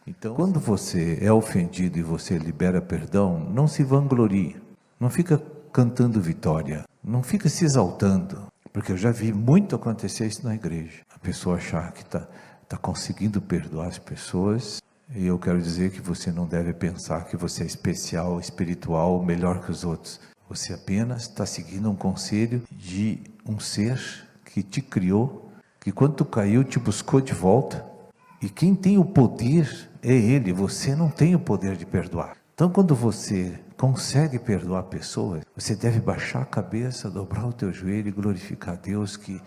Então, quando você é ofendido e você libera perdão, não se vanglorie, não fica cantando vitória, não fica se exaltando, porque eu já vi muito acontecer isso na igreja. A pessoa achar que está conseguindo perdoar as pessoas, e eu quero dizer que você não deve pensar que você é especial, espiritual, melhor que os outros. Você apenas está seguindo um conselho de um ser que te criou, que quando tu caiu te buscou de volta, e quem tem o poder é Ele, você não tem o poder de perdoar. Então quando você consegue perdoar pessoas, você deve baixar a cabeça, dobrar o teu joelho e glorificar a Deus que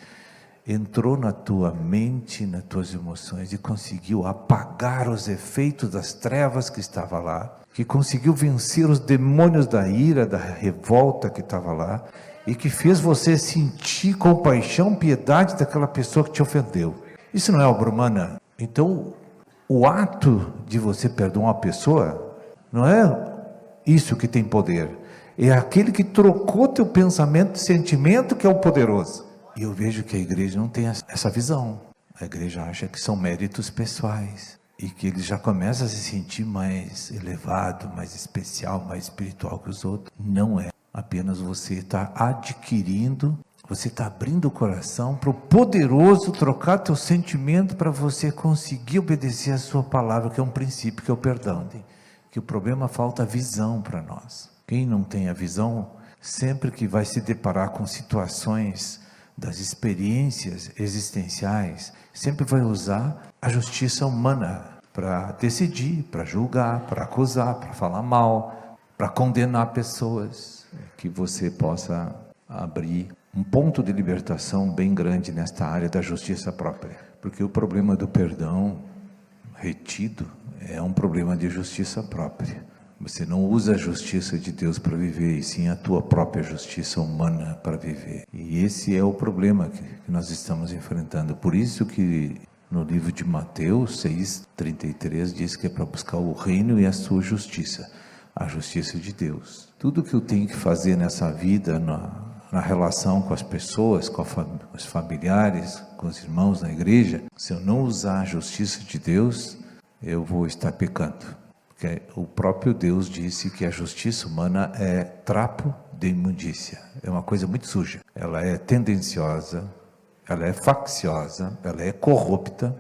entrou na tua mente, nas tuas emoções e conseguiu apagar os efeitos das trevas que estava lá, que conseguiu vencer os demônios da ira, da revolta que estava lá, e que fez você sentir compaixão, piedade daquela pessoa que te ofendeu. Isso não é obra humana? Então, o ato de você perdoar uma pessoa, não é isso que tem poder, é aquele que trocou teu pensamento e sentimento que é o poderoso. E eu vejo que a igreja não tem essa visão. A igreja acha que são méritos pessoais, e que ele já começa a se sentir mais elevado, mais especial, mais espiritual que os outros. Não é. Apenas você está adquirindo, você está abrindo o coração para o poderoso trocar teu sentimento para você conseguir obedecer a sua palavra, que é um princípio, que é o perdão. Que o problema falta visão para nós. Quem não tem a visão, sempre que vai se deparar com situações das experiências existenciais, sempre vai usar a justiça humana para decidir, para julgar, para acusar, para falar mal, para condenar pessoas. Que você possa abrir um ponto de libertação bem grande nesta área da justiça própria, porque o problema do perdão retido é um problema de justiça própria. Você não usa a justiça de Deus para viver, e sim a tua própria justiça humana para viver. E esse é o problema que nós estamos enfrentando. Por isso que no livro de Mateus 6,33 diz que é para buscar o reino e a sua justiça, a justiça de Deus. Tudo que eu tenho que fazer nessa vida, na relação com as pessoas, com os familiares, com os irmãos na igreja, se eu não usar a justiça de Deus, eu vou estar pecando. Porque o próprio Deus disse que a justiça humana é trapo de imundícia, é uma coisa muito suja, ela é tendenciosa, ela é facciosa, ela é corrupta,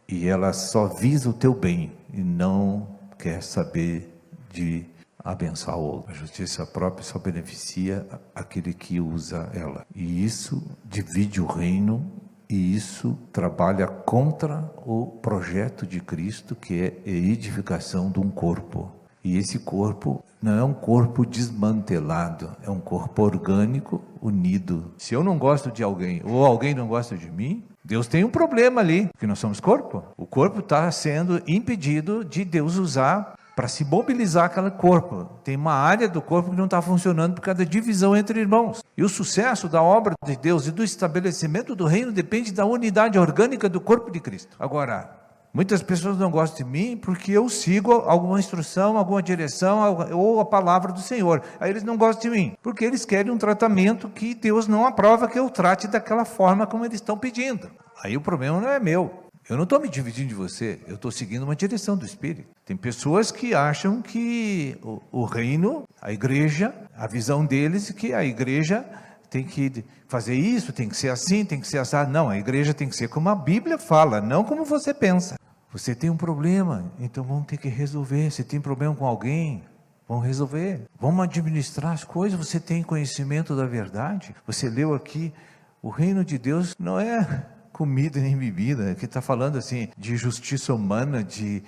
e ela só visa o teu bem, e não quer saber de abençoar o outro. A justiça própria só beneficia aquele que usa ela, e isso divide o reino, e isso trabalha contra o projeto de Cristo, que é a edificação de um corpo. E esse corpo não é um corpo desmantelado, é um corpo orgânico, unido. Se eu não gosto de alguém, ou alguém não gosta de mim, Deus tem um problema ali, porque nós somos corpo. O corpo está sendo impedido de Deus usar para se mobilizar aquele corpo. Tem uma área do corpo que não está funcionando por causa da divisão entre irmãos. E o sucesso da obra de Deus e do estabelecimento do reino depende da unidade orgânica do corpo de Cristo. Agora, muitas pessoas não gostam de mim porque eu sigo alguma instrução, alguma direção ou a palavra do Senhor. Aí eles não gostam de mim, porque eles querem um tratamento que Deus não aprova que eu trate daquela forma como eles estão pedindo. Aí o problema não é meu. Eu não estou me dividindo de você, eu estou seguindo uma direção do Espírito. Tem pessoas que acham que o reino, a igreja, a visão deles é que a igreja tem que fazer isso, tem que ser assim, tem que ser assim. Não, a igreja tem que ser como a Bíblia fala, não como você pensa. Você tem um problema, então vamos ter que resolver. Se tem problema com alguém, vamos resolver. Vamos administrar as coisas, você tem conhecimento da verdade. Você leu aqui, o reino de Deus não é comida nem bebida, que está falando assim, de justiça humana, de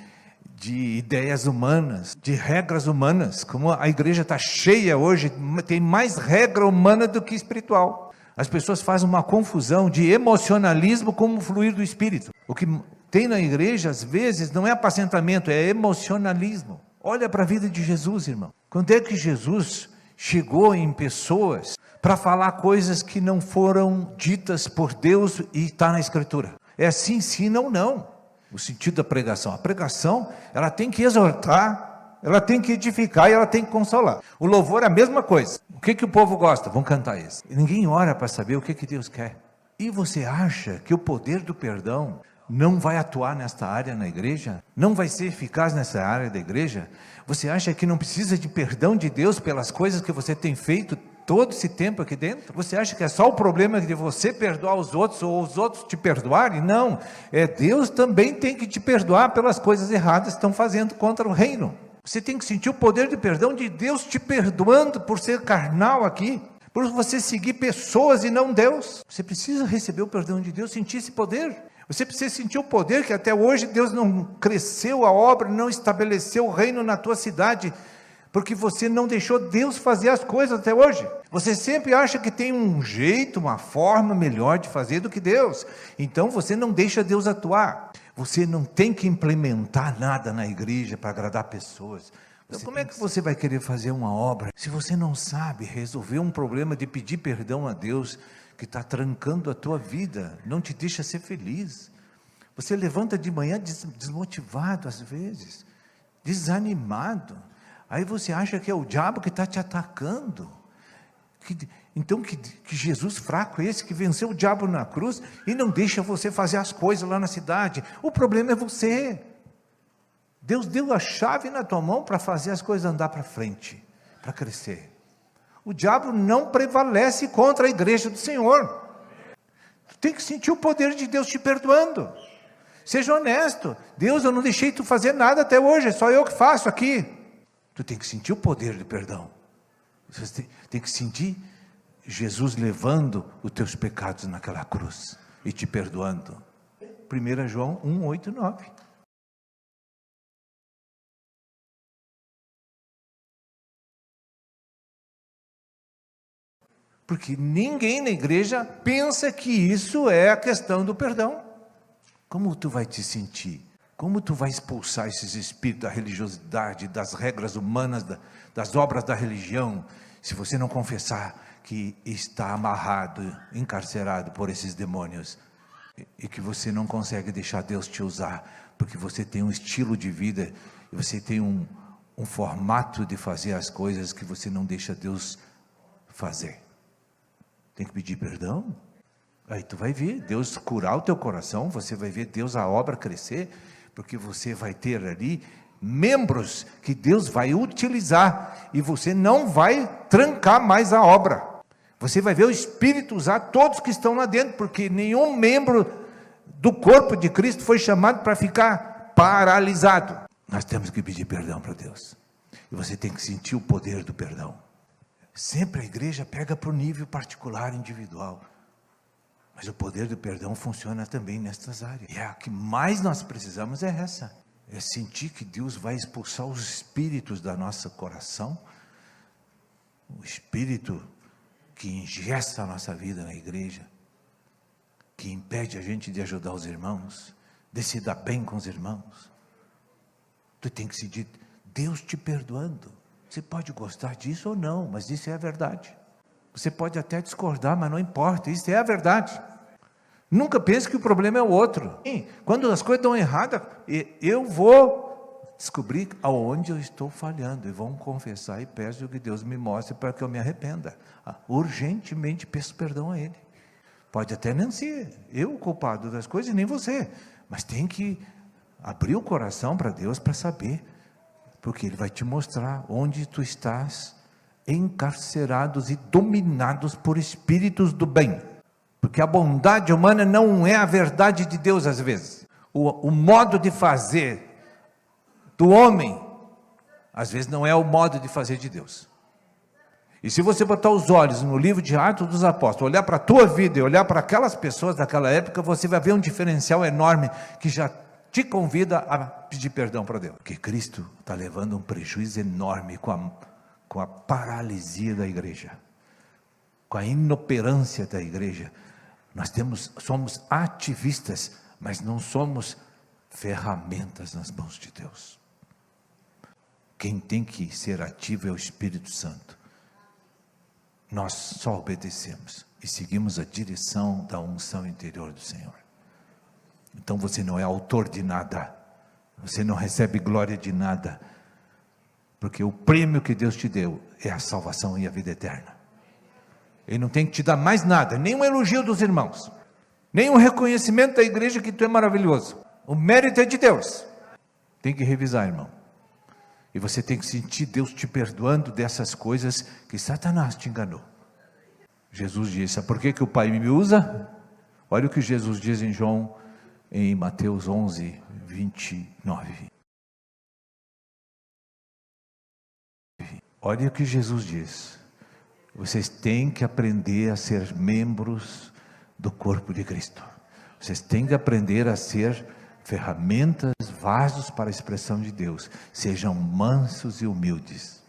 ideias humanas, de regras humanas, como a igreja está cheia hoje, tem mais regra humana do que espiritual. As pessoas fazem uma confusão de emocionalismo com o fluir do Espírito. O que tem na igreja, às vezes, não é apacentamento, é emocionalismo. Olha para a vida de Jesus, irmão. Quando é que Jesus chegou em pessoas para falar coisas que não foram ditas por Deus e está na Escritura? É sim, sim, não, não. O sentido da pregação. A pregação, ela tem que exortar, ela tem que edificar e ela tem que consolar. O louvor é a mesma coisa. O que o povo gosta? Vão cantar isso. E ninguém ora para saber o que Deus quer. E você acha que o poder do perdão não vai atuar nesta área na igreja? Não vai ser eficaz nessa área da igreja? Você acha que não precisa de perdão de Deus pelas coisas que você tem feito todo esse tempo aqui dentro? Você acha que é só o problema de você perdoar os outros ou os outros te perdoarem? Não, Deus também tem que te perdoar pelas coisas erradas que estão fazendo contra o reino. Você tem que sentir o poder de perdão de Deus te perdoando por ser carnal aqui, por você seguir pessoas e não Deus. Você precisa receber o perdão de Deus, sentir esse poder. Você precisa sentir o poder que até hoje Deus não cresceu a obra, não estabeleceu o reino na tua cidade, porque você não deixou Deus fazer as coisas até hoje. Você sempre acha que tem um jeito, uma forma melhor de fazer do que Deus. Então você não deixa Deus atuar. Você não tem que implementar nada na igreja para agradar pessoas. Então como é que você vai querer fazer uma obra se você não sabe resolver um problema de pedir perdão a Deus que está trancando a tua vida, não te deixa ser feliz? Você levanta de manhã desmotivado às vezes, desanimado. Aí você acha que é o diabo que está te atacando. Então que Jesus fraco é esse que venceu o diabo na cruz e não deixa você fazer as coisas lá na cidade? O problema é você. Deus deu a chave na tua mão para fazer as coisas andar para frente, para crescer. O diabo não prevalece contra a igreja do Senhor. Tu tem que sentir o poder de Deus te perdoando. Seja honesto. Deus, eu não deixei tu fazer nada até hoje, é só eu que faço aqui. Tu tem que sentir o poder de perdão. Você tem que sentir Jesus levando os teus pecados naquela cruz e te perdoando. 1 João 1, 8 e 9. Porque ninguém na igreja pensa que isso é a questão do perdão. Como tu vai te sentir? Como tu vai expulsar esses espíritos da religiosidade, das regras humanas, das obras da religião, se você não confessar que está amarrado, encarcerado por esses demônios, e que você não consegue deixar Deus te usar, porque você tem um estilo de vida, e você tem um formato de fazer as coisas que você não deixa Deus fazer? Tem que pedir perdão. Aí tu vai ver Deus curar o teu coração, você vai ver Deus, a obra crescer, porque você vai ter ali membros que Deus vai utilizar, e você não vai trancar mais a obra. Você vai ver o Espírito usar todos que estão lá dentro, porque nenhum membro do corpo de Cristo foi chamado para ficar paralisado. Nós temos que pedir perdão para Deus, e você tem que sentir o poder do perdão. Sempre a igreja pega para o nível particular, individual, mas o poder do perdão funciona também nestas áreas, e a que mais nós precisamos é essa, é sentir que Deus vai expulsar os espíritos da nosso coração, o espírito que ingesta a nossa vida na igreja, que impede a gente de ajudar os irmãos, de se dar bem com os irmãos. Tu tem que sentir Deus te perdoando. Você pode gostar disso ou não, mas isso é a verdade. Você pode até discordar, mas não importa, isso é a verdade. Nunca pense que o problema é o outro. Quando as coisas dão errada, eu vou descobrir aonde eu estou falhando, e vou confessar e peço que Deus me mostre para que eu me arrependa. Urgentemente peço perdão a Ele. Pode até não ser eu o culpado das coisas, nem você, mas tem que abrir o coração para Deus para saber, porque Ele vai te mostrar onde tu estás encarcerados e dominados por espíritos do bem, porque a bondade humana não é a verdade de Deus às vezes, o modo de fazer do homem, às vezes não é o modo de fazer de Deus. E se você botar os olhos no livro de Atos dos Apóstolos, olhar para a tua vida e olhar para aquelas pessoas daquela época, você vai ver um diferencial enorme, que já te convida a pedir perdão para Deus, porque Cristo está levando um prejuízo enorme com a paralisia da igreja, com a inoperância da igreja. Nós somos ativistas, mas não somos ferramentas nas mãos de Deus. Quem tem que ser ativo é o Espírito Santo. Nós só obedecemos e seguimos a direção da unção interior do Senhor. Então você não é autor de nada, você não recebe glória de nada, porque o prêmio que Deus te deu é a salvação e a vida eterna. Ele não tem que te dar mais nada, nem um elogio dos irmãos. nem um reconhecimento da igreja que tu é maravilhoso. O mérito é de Deus. Tem que revisar, irmão. E você tem que sentir Deus te perdoando dessas coisas que Satanás te enganou. Jesus disse: sabe por que o Pai me usa? Olha o que Jesus diz em Mateus 11, 29. Olha o que Jesus diz: vocês têm que aprender a ser membros do corpo de Cristo. Vocês têm que aprender a ser ferramentas, vasos para a expressão de Deus. Sejam mansos e humildes.